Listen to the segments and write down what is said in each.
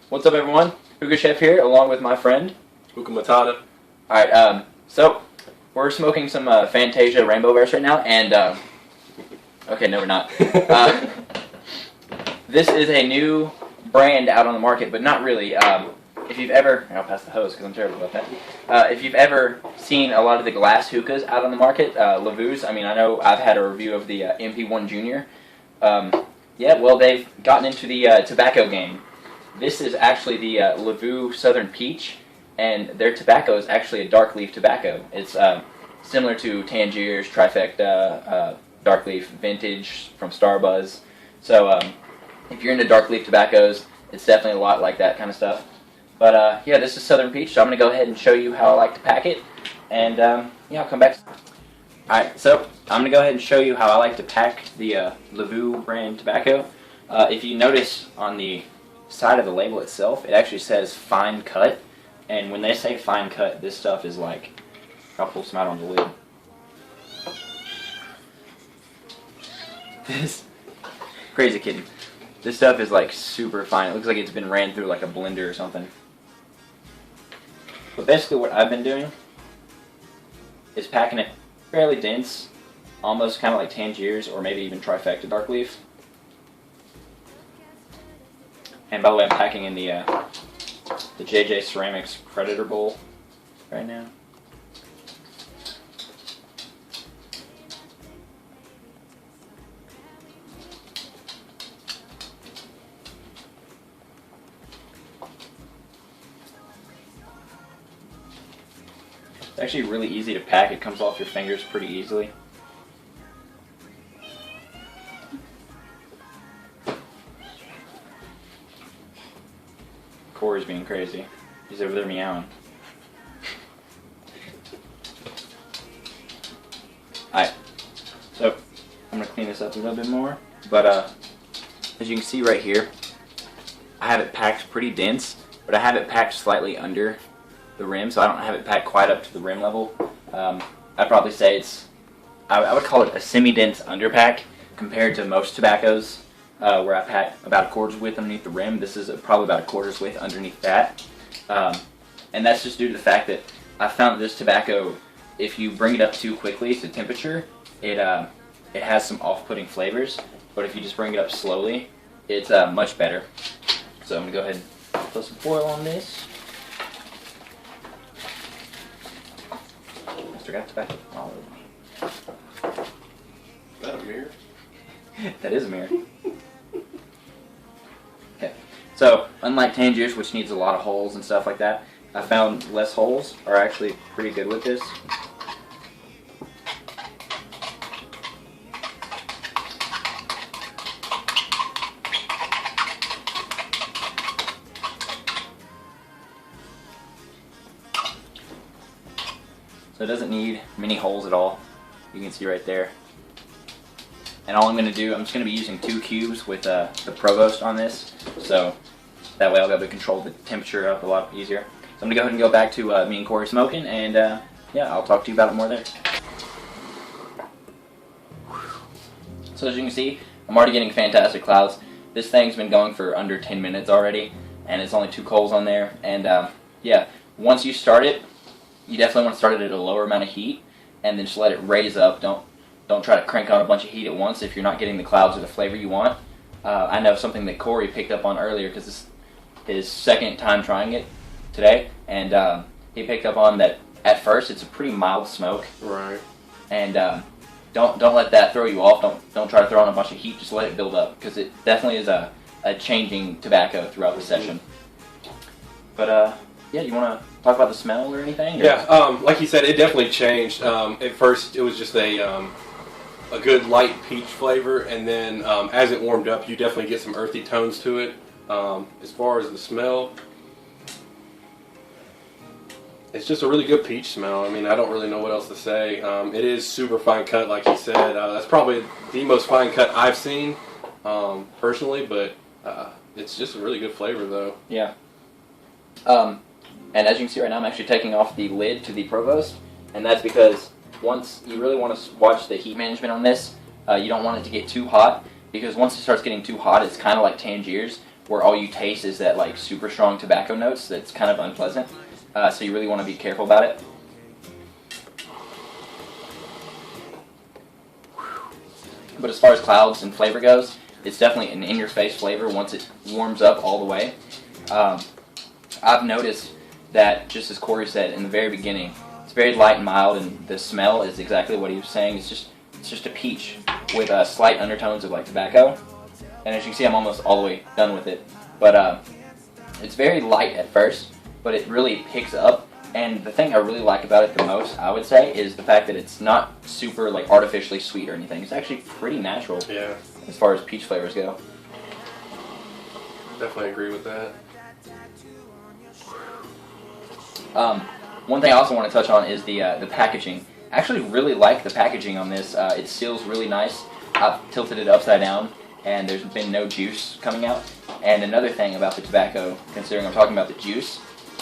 What's up, everyone? Hookah Chef here, along with my friend Hookah Matata. Alright, so we're smoking some Fantasia Rainbow Bears right now, and okay, no we're not. This is a new brand out on the market, but not really. If you've ever, I'll pass the hose because I'm terrible about that. If you've ever seen a lot of the glass hookahs out on the market, Lavoo's, I mean, I know I've had a review of the MP1 Junior. Yeah, well, they've gotten into the tobacco game. This is actually the Lavoo Southern Peach, and their tobacco is actually a dark leaf tobacco. It's similar to Tangier's Trifecta dark leaf vintage from Starbuzz. So if you're into dark leaf tobaccos, it's definitely a lot like that kind of stuff. But yeah, this is Southern Peach, so I'm going to go ahead and show you how I like to pack it, and yeah, I'll come back. Alright, so I'm going to go ahead and show you how I like to pack the Lavoo brand tobacco. If you notice on the side of the label itself, it actually says fine cut, and when they say fine cut, this stuff is like, I'll pull some out on the lid. This, crazy kitten. This stuff is like super fine. It looks like it's been ran through like a blender or something. But basically what I've been doing is packing it fairly dense, almost kind of like Tangier's or maybe even Trifecta dark leaf. And by the way, I'm packing in the JJ Ceramics Predator Bowl right now. It's actually really easy to pack. It comes off your fingers pretty easily. Corey's being crazy. He's over there meowing. Alright, so I'm going to clean this up a little bit more. But as you can see right here, I have it packed pretty dense, but I have it packed slightly under the rim, so I don't have it packed quite up to the rim level. I'd probably say it's, I would call it a semi-dense underpack compared to most tobaccos. Where I pack about a quarter's width underneath the rim. This is probably about a quarter's width underneath that. And that's just due to the fact that I found that this tobacco, if you bring it up too quickly to temperature, it has some off-putting flavors. But if you just bring it up slowly, it's much better. So I'm going to go ahead and put some foil on this. Mr. got tobacco all over me. Is that a mirror? That is a mirror. Okay, so unlike Tangier's, which needs a lot of holes and stuff like that, I found less holes are actually pretty good with this. So it doesn't need many holes at all. You can see right there. And all I'm going to do, I'm just going to be using 2 cubes with the Provost on this, so that way I'll be able to control the temperature up a lot easier. So I'm going to go ahead and go back to me and Corey smoking, and yeah, I'll talk to you about it more there. So as you can see, I'm already getting fantastic clouds. This thing's been going for under 10 minutes already, and it's only 2 coals on there. And yeah, once you start it, you definitely want to start it at a lower amount of heat, and then just let it raise up. Don't try to crank on a bunch of heat at once if you're not getting the clouds or the flavor you want. I know something that Corey picked up on earlier because this is his second time trying it today, and he picked up on that at first it's a pretty mild smoke. Right. And don't let that throw you off. Don't try to throw on a bunch of heat. Just let it build up because it definitely is a changing tobacco throughout the session. But yeah, you want to talk about the smell or anything? Or? Yeah, like you said, it definitely changed. At first, it was just a good light peach flavor, and then as it warmed up, you definitely get some earthy tones to it. As far as the smell, it's just a really good peach smell. I mean, I don't really know what else to say. It is super fine cut, like you said. That's probably the most fine cut I've seen, personally, but it's just a really good flavor, though. Yeah. And as you can see right now, I'm actually taking off the lid to the Provost, and that's because once you really want to watch the heat management on this, you don't want it to get too hot, because once it starts getting too hot, it's kind of like Tangier's, where all you taste is that like super strong tobacco notes that's kind of unpleasant. So you really want to be careful about it. But as far as clouds and flavor goes, it's definitely an in-your-face flavor once it warms up all the way. I've noticed that, just as Corey said in the very beginning, it's very light and mild, and the smell is exactly what he was saying. It's just a peach with slight undertones of like tobacco. And as you can see, I'm almost all the way done with it. But it's very light at first, but it really picks up. And the thing I really like about it the most, I would say, is the fact that it's not super like artificially sweet or anything. It's actually pretty natural. Yeah. As far as peach flavors go. Definitely agree with that. One thing I also want to touch on is the packaging. I actually really like the packaging on this. It seals really nice. I've tilted it upside down, and there's been no juice coming out. And another thing about the tobacco, considering I'm talking about the juice,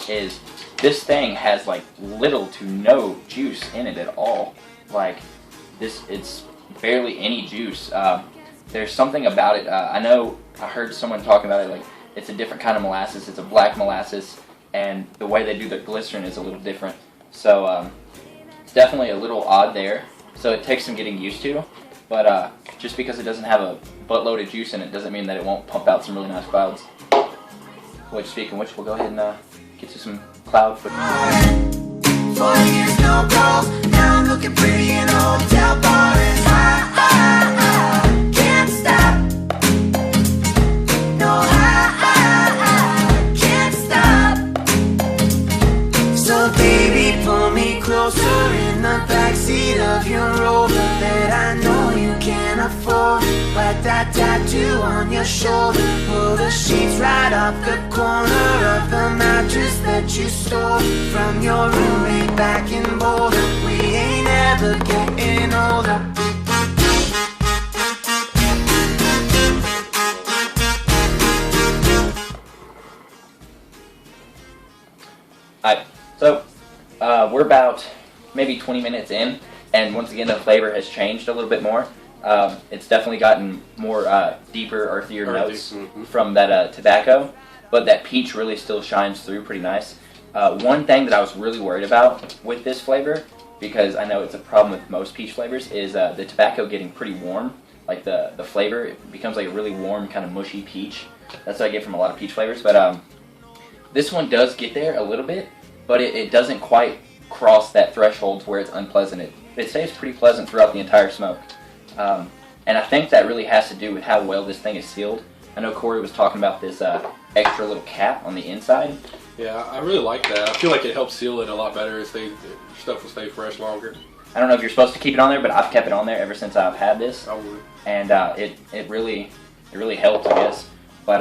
is this thing has like little to no juice in it at all. Like this, it's barely any juice. There's something about it. I know I heard someone talking about it. Like it's a different kind of molasses. It's a black molasses, and the way they do the glycerin is a little different. So it's definitely a little odd there. So it takes some getting used to. But just because it doesn't have a buttload of juice in it doesn't mean that it won't pump out some really nice clouds. Which, speaking of which, we'll go ahead and get you some cloud footage. 4 years no calls, now I'm looking pretty in a hotel bar, and I can't stop. No, I can't stop. So baby, pull me closer in the backseat of your Rover that I know you can't afford. Like that tattoo on your shoulder, pull the sheets right off the corner of the mattress that you stole from your roommate back in Boulder. We ain't ever getting older. Alright, so we're about maybe 20 minutes in, and once again the flavor has changed a little bit more. It's definitely gotten more deeper, earthier notes from that tobacco, but that peach really still shines through pretty nice. One thing that I was really worried about with this flavor, because I know it's a problem with most peach flavors, is the tobacco getting pretty warm. Like the flavor, it becomes like a really warm, kind of mushy peach. That's what I get from a lot of peach flavors, but this one does get there a little bit, but it doesn't quite cross that threshold where it's unpleasant. It stays pretty pleasant throughout the entire smoke. And I think that really has to do with how well this thing is sealed. I know Corey was talking about this extra little cap on the inside. Yeah, I really like that. I feel like it helps seal it a lot better. Stuff will stay fresh longer. I don't know if you're supposed to keep it on there, but I've kept it on there ever since I've had this. I would. And it really helps, I guess. But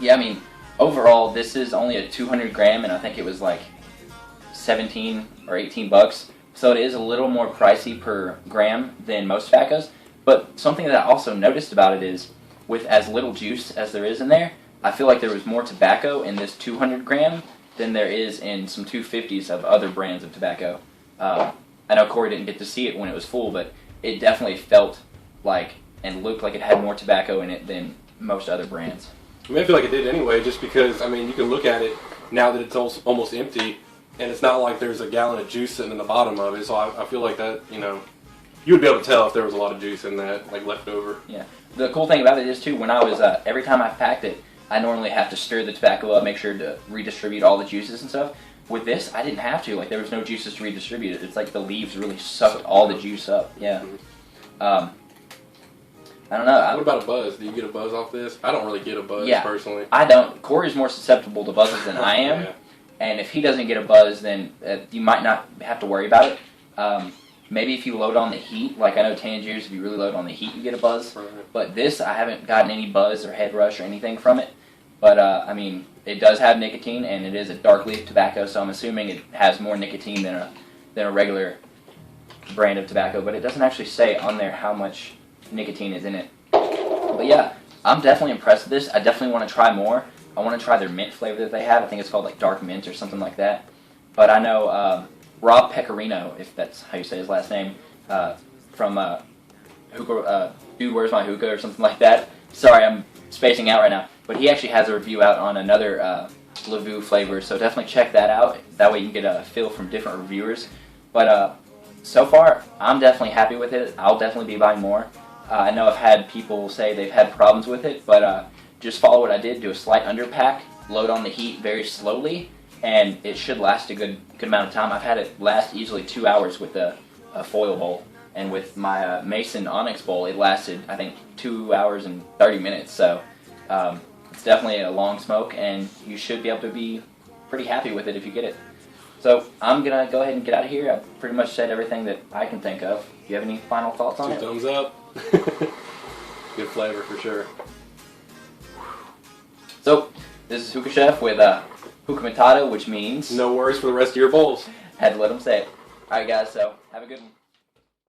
yeah, I mean, overall, this is only a 200 gram, and I think it was like 17 or 18 bucks. So it is a little more pricey per gram than most tobaccos. But something that I also noticed about it is, with as little juice as there is in there, I feel like there was more tobacco in this 200 gram than there is in some 250s of other brands of tobacco. I know Corey didn't get to see it when it was full, but it definitely felt like and looked like it had more tobacco in it than most other brands. I mean, I feel like it did anyway, just because, I mean, you can look at it now that it's almost empty, and it's not like there's a gallon of juice sitting in the bottom of it, so I feel like that, you know, you would be able to tell if there was a lot of juice in that, like, left over. Yeah. The cool thing about it is, too, when I was, every time I packed it, I normally have to stir the tobacco up, make sure to redistribute all the juices and stuff. With this, I didn't have to. Like, there was no juices to redistribute it. It's like the leaves really sucked all the juice up. Yeah. I don't know. What about a buzz? Do you get a buzz off this? I don't really get a buzz, personally. I don't. Corey's more susceptible to buzzes than I am. Yeah. And if he doesn't get a buzz, then you might not have to worry about it. Maybe if you load on the heat, like I know Tangiers, if you really load on the heat, you get a buzz. Right. But this, I haven't gotten any buzz or head rush or anything from it. But, I mean, it does have nicotine, and it is a dark leaf tobacco, so I'm assuming it has more nicotine than a regular brand of tobacco. But it doesn't actually say on there how much nicotine is in it. But yeah, I'm definitely impressed with this. I definitely want to try more. I want to try their mint flavor that they have. I think it's called like dark mint or something like that. But I know Rob Pecorino, if that's how you say his last name, from Hookah, Dude Where's My Hookah or something like that. Sorry, I'm spacing out right now. But he actually has a review out on another Lavoo flavor, so definitely check that out. That way you can get a feel from different reviewers. But so far, I'm definitely happy with it. I'll definitely be buying more. I know I've had people say they've had problems with it, but just follow what I did. Do a slight underpack, load on the heat very slowly, and it should last a good amount of time. I've had it last easily 2 hours with a foil bowl. And with my Mason Onyx bowl, it lasted, I think, 2 hours and 30 minutes. So it's definitely a long smoke, and you should be able to be pretty happy with it if you get it. So I'm going to go ahead and get out of here. I've pretty much said everything that I can think of. Do you have any final thoughts on it? 2 thumbs up. Good flavor for sure. So this is Hookah Chef with Hookah Matata, which means... No worries for the rest of your bowls. Had to let him say it. Alright guys, so have a good one.